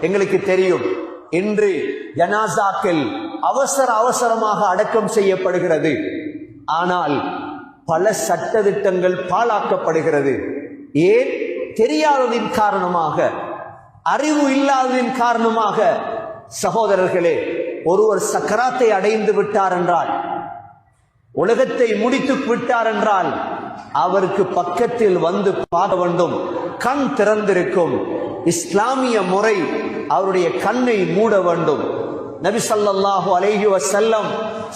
எங்களுக்கு தெரியும், இன்று ஜனாசாக்கள் அவசரமாக அடக்கம் செய்யப்படுகிறது. ஆனால் பல சட்டதிட்டங்கள் பாழாக்கப்படுகிறது. ஏன்? தெரியாததின் காரணமாக, அறிவு இல்லாததின் காரணமாக. சகோதரர்களே, ஒருவர் சக்கராத்தை அடைந்து விட்டார் என்றால், உலகத்தை முடித்து விட்டார் என்றால், அவருக்கு பக்கத்தில் வந்து பார்க்க வேண்டும். கண் திறந்திருக்கும். இஸ்லாமிய முறை அவருடைய கண்ணை மூட வேண்டும். நபி ஸல்லல்லாஹு அலைஹி வஸல்லம்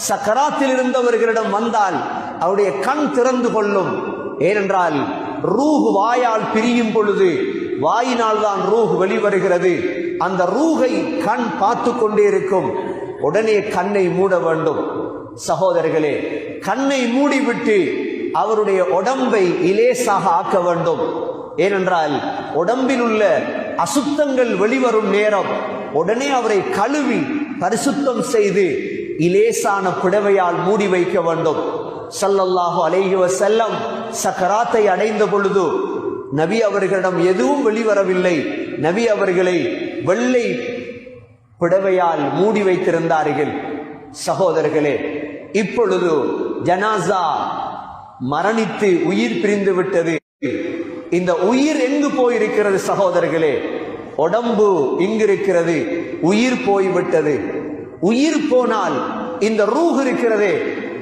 சக்கராத்தில் இருந்தவர்களிடம் வந்தால் அவருடைய கண் திறந்து கொள்ளும். ஏனென்றால் ரூஹ் வாயால் பிரியும் பொழுது வாயினால் தான் ரூஹ் வெளிவருகிறது. அந்த ரூஹை கண் பார்த்து கொண்டே இருக்கும். உடனே கண்ணை மூட வேண்டும். சகோதரர்களே, கண்ணை மூடிவிட்டு அவருடைய உடம்பை இலேசாக ஆக்க வேண்டும். ஏனென்றால் உடம்பில் உள்ள அசுத்தங்கள் வெளிவரும் நேரம் உடனே அவரை கழுவி பரிசுத்தம் செய்து இலேசான புடவையால் மூடி வைக்க வேண்டும். ஸல்லல்லாஹு அலைஹி வஸல்லம் சக்கராத்தை அடைந்த பொழுது நபி அவர்களிடம் எதுவும் வெளிவரவில்லை. நபி அவர்களை வெள்ளை புடவையால் மூடி வைத்திருந்தார்கள். சகோதரர்களே, இப்பொழுது ஜனாசா மரணித்து உயிர் பிரிந்து விட்டது. இந்த உயிர் எங்கு போயிருக்கிறது? சகோதரர்களே, உடம்பு இங்கு இருக்கிறது, உயிர் போய்விட்டது. உயிர் போனால் இந்த ரூஹ் இருக்கிறதே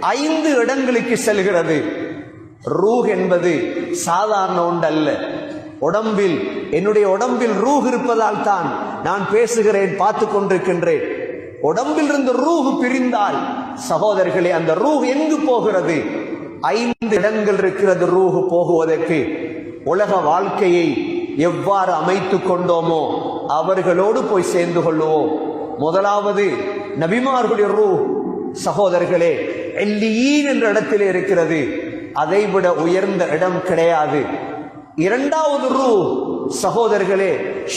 5 இடங்களுக்கு செல்கிறது. ரூஹ் என்பது சாதாரண ஒன்றல்ல. உடம்பில், என்னுடைய உடம்பில் ரூஹ் இருப்பதால் தான் நான் பேசுகிறேன், பார்த்து கொண்டிருக்கின்றேன். உடம்பில் இருந்து ரூஹ் பிரிந்தால் சகோதரர்களே, அந்த ரூஹ் எங்கு போகிறது? 5 இடங்கள் இருக்கிறது ரூஹ் போகுவதற்கு. உலக வாழ்க்கையை எவ்வாறு அமைத்து கொண்டோமோ அவர்களோடு போய் சேர்ந்து கொள்ளுவோம். முதலாவது நபிமார்களுடைய ரூஹ் சகோதரர்களே எல்லியீன் என்ற இடத்திலே இருக்கிறது. அதைவிட உயர்ந்த இடம் கிடையாது. இரண்டாவது ரூஹ் சகோதரர்களே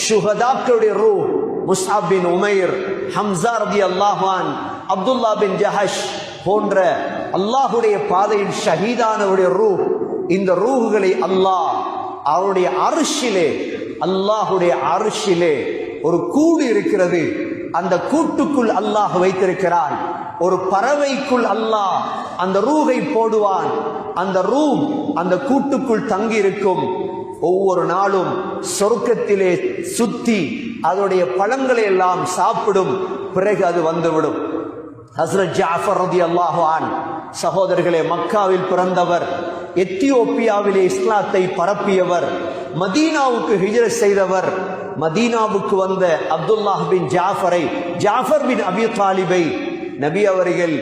ஷுஹதாக்களுடைய ரூஹ். முஸ்அப் பின் உமைர், ஹம்ஸா ரலியல்லாஹு அன்ஹு, அப்துல்லா பின் ஜஹஷ் போன்ற அல்லாஹ்வுடைய பாதையில் ஷஹீதானவருடைய ரூஹ். இந்த ரூஹுகளை அல்லாஹ் அவருடைய அர்ஷிலே, அல்லாஹ்வுடைய அர்ஷிலே ஒரு கூடு இருக்கிறது. அந்த கூட்டுக்குள் அல்லாஹ் வைத்திருக்கிறான். ஒரு பறவைக்குள் அல்லாஹ் அந்த ரூஹை போடுவான். அந்த ரூஹ் அந்த கூட்டுக்குள் தங்கி இருக்கும். ஒவ்வொரு நாளும் சொர்க்கத்திலே சுத்தி அதனுடைய பழங்களை எல்லாம் சாப்பிடும். பிறகு அது வந்துவிடும். ஹஸ்ரத் ஜாஃபர் ரலியல்லாஹு அன்ஹு சகோதரர்களே, மக்காவில் பிறந்தவர், எத்தியோப்பியாவிலே இஸ்லாத்தை பரப்பியவர், மதீனாவுக்கு ஹிஜ்ரத் செய்தவர். மதீனாவுக்கு வந்த அப்துல்லாஹ் பின் ஜாஃபரை, ஜாஃபர் பின் அபி தாலிபை நபி அவர்கள்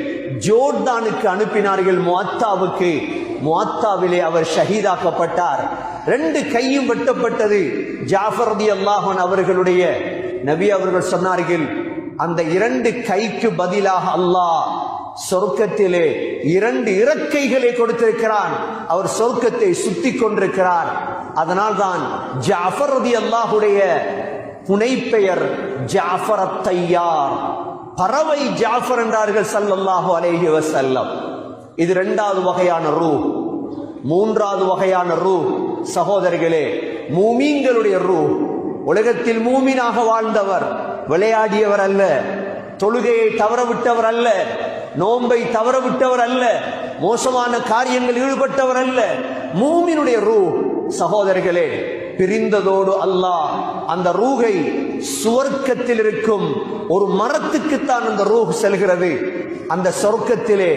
ஜோர்தானுக்கு அனுப்பினார்கள், முஅத்தாவுக்கு. முஅத்தாவிலே அவர் ஷஹீதாக்கப்பட்டார். 2 கையும் வெட்டப்பட்டது. ஜாஃபர் ரலியல்லாஹு அன்ஹு அவர்களுடைய. நபி அவர்கள் சொன்னார்கள், அந்த 2 கைக்கு பதிலாக அல்லாஹ் சொர்க்கத்திலே 2 இறக்கைகளை கொடுத்திருக்கிறான். அவர் சொர்க்கத்தை சுத்தி கொண்டிருக்கிறார். அதனால் தான் ஜாஃபர் ரலியல்லாஹுடைய புனைப்பெயர் ஜாஃபர் அத்-தையார், பறவை ஜாஃபர் என்றார்கள் ஸல்லல்லாஹு அலைஹி வஸல்லம். இது 2வது வகையான ரூஹ். 3வது வகையான ரூஹ் சகோதரர்களே மூமீன்களுடைய ரூஹ். உலகத்தில் மூமீனாக வாழ்ந்தவர், விளையாடியவர் அல்ல, தொழுகையை தவறவிட்டவர் அல்ல, நோன்பை தவறவிட்டவர் அல்ல, மோசமான காரியங்கள் ஈடுபட்டவர் அல்ல. மூமினுடைய ரூஹ் சகோதரர்களே பிரிந்ததோடு அல்லாஹ் அந்த ரூஹை சுவர்க்கத்தில் இருக்கும் ஒரு மரத்துக்குத்தான் அந்த ரூஹ் செல்கிறது. அந்த சொர்க்கத்திலே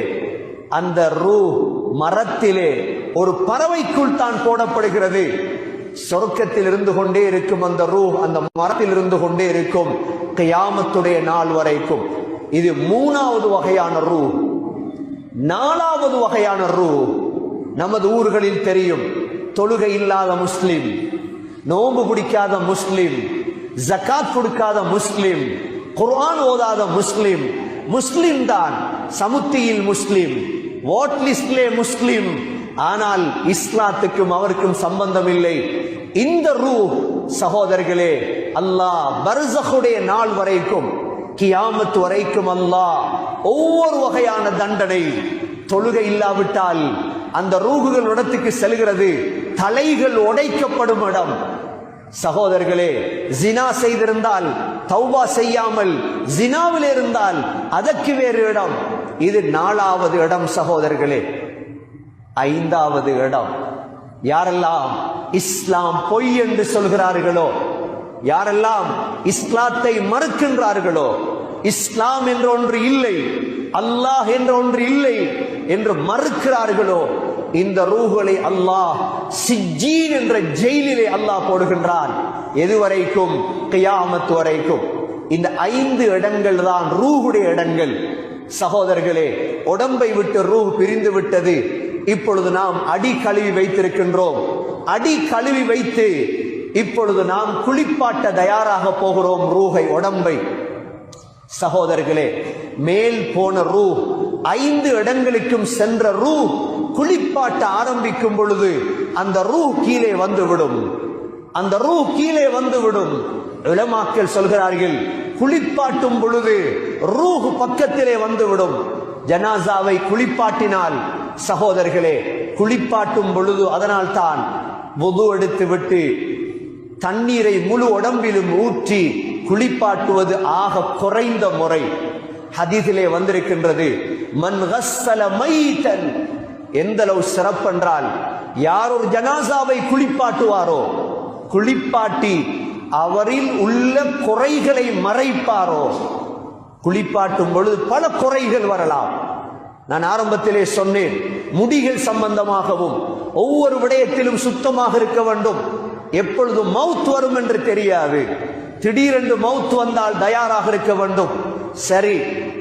அந்த ரூஹ் மரத்திலே ஒரு பறவைக்குள் தான் போடப்படுகிறது. சொர்க்கத்தில் இருந்து கொண்டே இருக்கும் அந்த ரூஹ் அந்த மரத்தில் இருந்து கொண்டே இருக்கும் கியாமத்துடைய நாள் வரைக்கும். இது 3வது வகையான ரூஹ். 4வது வகையான ரூஹ் நமது ஊர்களில் தெரியும். தொழுகை இல்லாத முஸ்லிம், நோன்பு பிடிக்காத முஸ்லிம், ஜகாத் கொடுக்காத முஸ்லிம், குர்ஆன் ஓதாத முஸ்லிம், முஸ்லிம் தான், சமுத்தியில் முஸ்லிம், வாட் லிஸ்ட்லே முஸ்லிம், ஆனால் இஸ்லாத்துக்கும் அவருக்கும் சம்பந்தம் இல்லை. இந்த ரூஹ் சகோதரர்களே அல்லாஹ் பர்ஸஹுடைய நாள் வரைக்கும், கியாமத் வரைக்கும் அல்லாஹ் ஒவ்வொரு வகையான தண்டனை. தொழுகை இல்லாவிட்டால் அந்த ரூஹுகள் இடத்துக்கு செல்கிறது. தலைகள் உடைக்கப்படும் இடம், சகோதரர்களே, ஜினா செய்திருந்தால் தௌபா செய்யாமல் ஜினாவில் இருந்தால் அதற்கு வேறு இடம். இது 4வது இடம் சகோதரர்களே. 5வது இடம், யாரெல்லாம் இஸ்லாம் பொய் என்று சொல்கிறார்களோ, யாரெல்லாம் இஸ்லாத்தை மறுக்கின்றார்களோ, இஸ்லாம் என்ற ஒன்று இல்லை, அல்லாஹ் என்ற ஒன்று இல்லை என்று மறுக்கிறார்களோ, இந்த ரூஹுகளை அல்லாஹ் சிஜ்ஜீன் என்ற ஜெயிலிலே அல்லாஹ் போடுகின்றான். எதுவரைக்கும்? கியாமத் வரைக்கும். இந்த 5 இடங்கள் தான் ரூஹுடைய இடங்கள். சகோதரர்களே, உடம்பை விட்டு ரூஹ் பிரிந்து விட்டது. இப்பொழுது நாம் அடி கழுவி வைத்திருக்கின்றோம். அடி கழுவி வைத்து இப்பொழுது நாம் குளிப்பாட்ட தயாராக போகிறோம் ரூஹை, உடம்பை. சகோதரர்களே, மேல் போன ரூஹ், 5 இடங்களுக்கும் சென்ற ரூஹ் குளிப்பாட்ட ஆரம்பிக்கும் பொழுது அந்த ரூஹ் கீழே வந்துவிடும். அந்த ரூஹ் கீழே வந்துவிடும். உலமாக்கள் சொல்கிறார்கள், குளிப்பாட்டும் பொழுது ரூஹ் பக்கத்திலே வந்துவிடும். ஜனாசாவை குளிப்பாட்டினால் சகோதரர்களே, குளிப்பாட்டும் பொழுது, அதனால் தான் வுது எடுத்து விட்டு தண்ணீரை முழு உடம்பிலும் ஊற்றி குளிப்பாட்டுவது ஆக குறைந்த முறை. ஹதீஸிலே வந்திருக்கின்றது, மன் கஸ்ஸல மைத்தன், எந்த அளவு சிறப்பென்றால், யார் ஒரு ஜனாசாவை குளிப்பாட்டுவாரோ, குளிப்பாட்டி அவரில் உள்ள குறைகளை மறைப்பாரோ, குளிப்பாட்டும் பொழுது பல குறைகள் வரலாம். நான் ஆரம்பத்திலே சொன்னேன், முடிகள் சம்பந்தமாகவும் ஒவ்வொரு விடயத்திலும் சுத்தமாக இருக்க வேண்டும். எப்பொழுது மவுத் வரும் என்று தெரியாது. திடீரென்று மவுத் வந்தால் தயாராக இருக்க வேண்டும். சரி,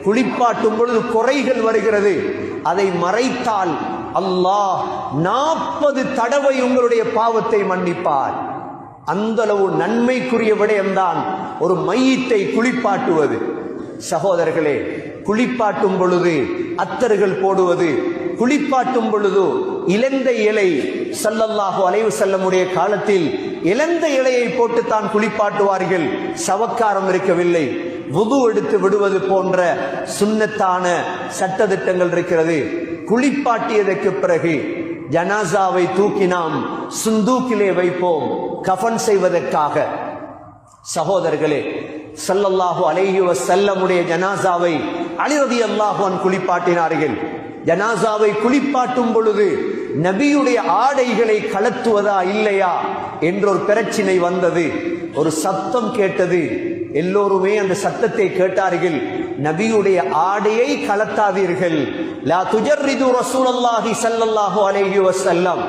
குளிப்பாட்டும் பொழுது குறைகள் வருகிறது, அதை மறைத்தால் அல்லாஹ் 40 தடவை உங்களுடைய பாவத்தை மன்னிப்பார். அந்த அளவு நன்மைக்குரிய விடயம்தான் ஒரு மையத்தை குளிப்பாட்டுவது. சகோதரர்களே, குளிப்பாட்டும் பொழுது அத்தர்கள் போடுவது, குளிப்பாட்டும் பொழுது இலந்த இலை, ஸல்லல்லாஹு அலைஹி வஸல்லமுடைய காலத்தில் இலந்த இலையை போட்டுத்தான் குளிப்பாட்டுவார்கள். சவக்காரம் இருக்கவில்லை. வுது எடுத்து விடுவது போன்ற சுன்னத்தான சட்டதிட்டங்கள் இருக்கிறது. குளிப்பாட்டியதற்கு பிறகு ஜனாசாவை தூக்கி நாம் சுந்தூக்கிலே வைப்போம் கஃன் செய்வதற்காக. சகோதரர்களே, ஸல்லல்லாஹு அலைஹி வஸல்லமுடைய ஜனாசாவை அலி ரலியல்லாஹு அன்ஹு குளிப்பாட்டினார்கள். ஜனாசாவை குளிப்பாட்டும் பொழுது நபியுடைய ஆடைகளை கலத்துவதா இல்லையா என்ற ஒரு பிரச்சனை வந்தது. ஒரு சத்தம் கேட்டது. எல்லோருமே அந்த சத்தத்தை கேட்டார்கள். நபியுடைய ஆடையை கலத்தாதீர்கள், லா துஜர்ரிது ரசூலுல்லாஹி ஸல்லல்லாஹு அலைஹி வஸல்லம்.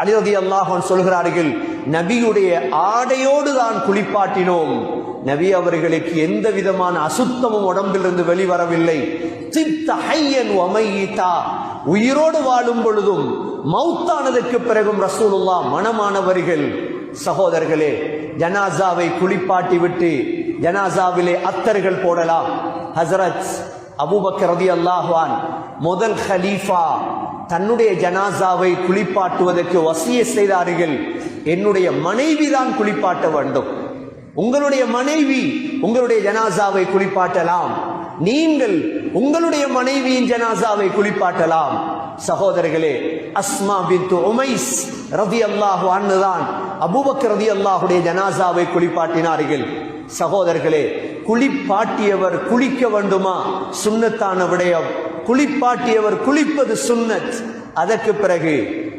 அலி ரலியல்லாஹு அன்ஹு சொல்கிறார்கள், நபியுடைய ஆடையோடு தான் குளிப்பாட்டினோம். நபி அவர்களுக்கு எந்த விதமான அசுத்தமும் உடம்பிலிருந்து வெளிவரவில்லை. உயிரோடு வாழும் பொழுதும் மௌத்தானதற்கு பிறகும் ரசூலுல்லாஹ் மனமானவர்கள். சகோதரர்களே, ஜனாசாவை குளிப்பாட்டி விட்டு ஜனாசாவிலே அத்தர்கள் போடலாம். ஹஸரத் அபூபக்கர் ரலியல்லாஹு அன்ஹு முதல் கலீஃபா தன்னுடைய ஜனாசாவை குளிப்பாட்டுவதற்கு வசியத் செய்தார்கள், என்னுடைய மனைவி தான் குளிப்பாட்ட வேண்டும். உங்களுடைய மனைவி உங்களுடைய ஜனாசாவை குளிப்பாட்டலாம், நீங்கள் உங்களுடைய மனைவியின் ஜனாசாவை குளிப்பாட்டலாம். சகோதரர்களே, அஸ்மா பின்த் உமைஸ் ரலியல்லாஹு அன்ஹா தான் அபூபக்கர் ரலியல்லாஹுடைய ஜனாசாவை குளிப்பாட்டினார்கள். சகோதரர்களே, குளிப்பாட்டியவர் குளிக்க வேண்டுமா? சுன்னத்தான விடயம். குளிப்பாட்டியவர் குளிப்பது சுன்னத். அதற்கு பிறகு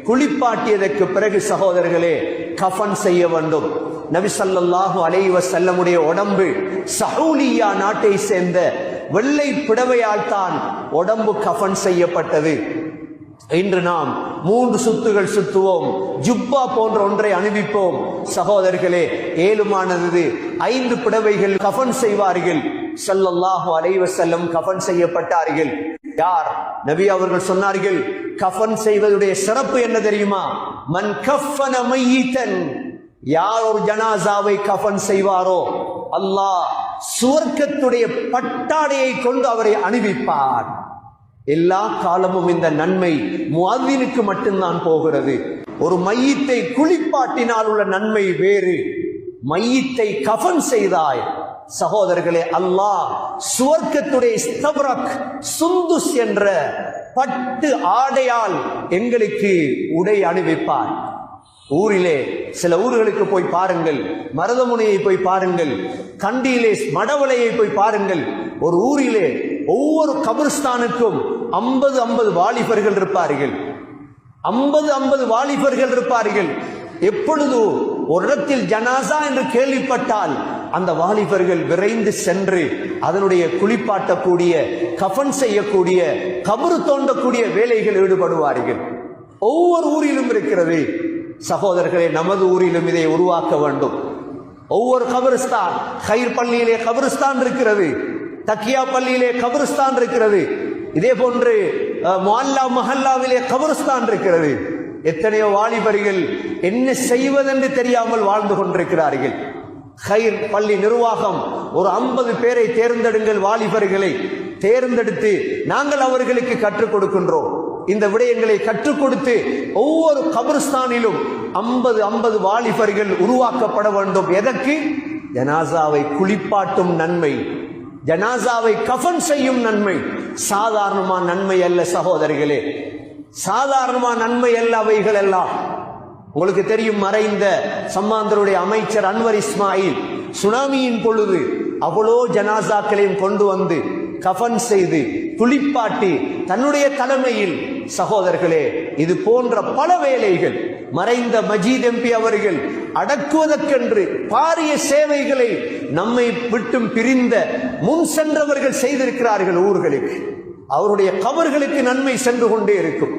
குளிப்பாட்டியதற்கு பிறகு சகோதரர்களே, கஃன் செய்ய வேண்டும். நபி ஸல்லல்லாஹு அலைஹி வஸல்லமுடைய உடம்பு சஹூலியா நாட்டை சேர்ந்த வெள்ளை பிடவையால் தான் உடம்பு கஃன் செய்யப்பட்டது. இன்று நாம் 3 சுத்துகள் சுத்துவோம், ஜுப்பா போன்ற ஒன்றை அணிவிப்போம். சகோதரர்களே, ஏழுமானது 5 பிடவைகள் கஃன் செய்வார்கள். ஸல்லல்லாஹு அலைஹி வஸல்லம் கஃன் செய்யப்பட்டார்கள். யார்? நபி அவர்கள் சொன்னார்கள், கஃன் செய்வதுடைய சிறப்பு என்ன தெரியுமா? மன் கஃபன மையிதன், யார் ஒரு ஜனாசாவை கஃன் செய்வாரோ அல்லாஹ் சுவர்க்கத்துடைய பட்டாடையை கொண்டு அவரை அணிவிப்பார். எல்லா காலமும் இந்த நன்மை முஅத்தினுக்கு மட்டும்தான் போகிறது. ஒரு மையத்தை குளிப்பாட்டினால் உள்ள நன்மை வேறு. மையத்தை கஃன் செய்தாய் சகோதரர்களே, அல்லாஹ் சுவர்க்கத்துடைய இஸ்தப்ரக் சுந்துஸ் என்ற பட்டு ஆடையால் எங்களுக்கு உடை அணிவிப்பார். ஊரிலே சில ஊர்களுக்கு போய் பாருங்கள், மருதமுனையை போய் பாருங்கள், கண்டியிலே மடவளையை போய் பாருங்கள். ஒரு ஊரிலே ஒவ்வொரு கபிரிஸ்தானுக்கும் 50 வாலிபர்கள் இருப்பார்கள். 50 வாலிபர்கள் இருப்பார்கள். எப்பொழுது ஒரு இடத்தில் ஜனாசா என்று கேள்விப்பட்டால் அந்த வாலிபர்கள் விரைந்து சென்று அதனுடைய குளிப்பாட்டக்கூடிய, கஃன் செய்யக்கூடிய, கபரு தோண்டக்கூடிய வேலைகள் ஈடுபடுவார்கள். ஒவ்வொரு ஊரிலும் இருக்கிறது சகோதரர்களே. நமது ஊரிலும் இதை உருவாக்க வேண்டும். ஒவ்வொரு கபிரிஸ்தான், ஹைர் பள்ளியிலே கபிரிஸ்தான் இருக்கிறது, தக்கியா பள்ளியிலே கபிரிஸ்தான் இருக்கிறது, இதே போன்று மஹல்லாவிலே கபிரிஸ்தான் இருக்கிறது. எத்தனையோ வாலிபர்கள் என்ன செய்வதென்று தெரியாமல் வாழ்ந்து கொண்டிருக்கிறார்கள். ஹைர் பள்ளி நிர்வாகம் ஒரு 50 பேரை தேர்ந்தெடுங்கள், வாலிபர்களை தேர்ந்தெடுத்து நாங்கள் அவர்களுக்கு கற்றுக் கொடுக்கின்றோம். இந்த விடயங்களை கற்றுக் கொடுத்து ஒவ்வொரு கபிரிஸ்தானிலும் 50 வாலிபர்கள் உருவாக்கப்பட வேண்டும். எதற்கு? ஜனாசாவை குளிப்பாட்டும் நன்மை, ஜனாசாவை கஃன் செய்யும் நன்மை. சாதாரணமான நன்மை அல்ல சகோதரிகளே, சாதாரணமான நன்மை அல்ல அவைகள் எல்லாம். உங்களுக்கு தெரியும், மறைந்த சம்மாந்தருடைய அமைச்சர் அன்வர் இஸ்மாயில் சுனாமியின் பொழுது அவ்வளோ ஜனாசாக்களையும் கொண்டு வந்து கஃன் செய்து குளிப்பாட்டி தன்னுடைய தலைமையில், சகோதரர்களே, இது போன்ற பல வேலைகள் மறைந்த மஜீத் எம்பி அவர்கள் அடக்குவதற்கென்று பாரிய சேவைகளை நம்மை விட்டும் பிரிந்த முன் சென்றவர்கள் செய்திருக்கிறார்கள் ஊர்களுக்கு. அவருடைய கபர்களுக்கு நன்மை சென்று கொண்டே இருக்கும்.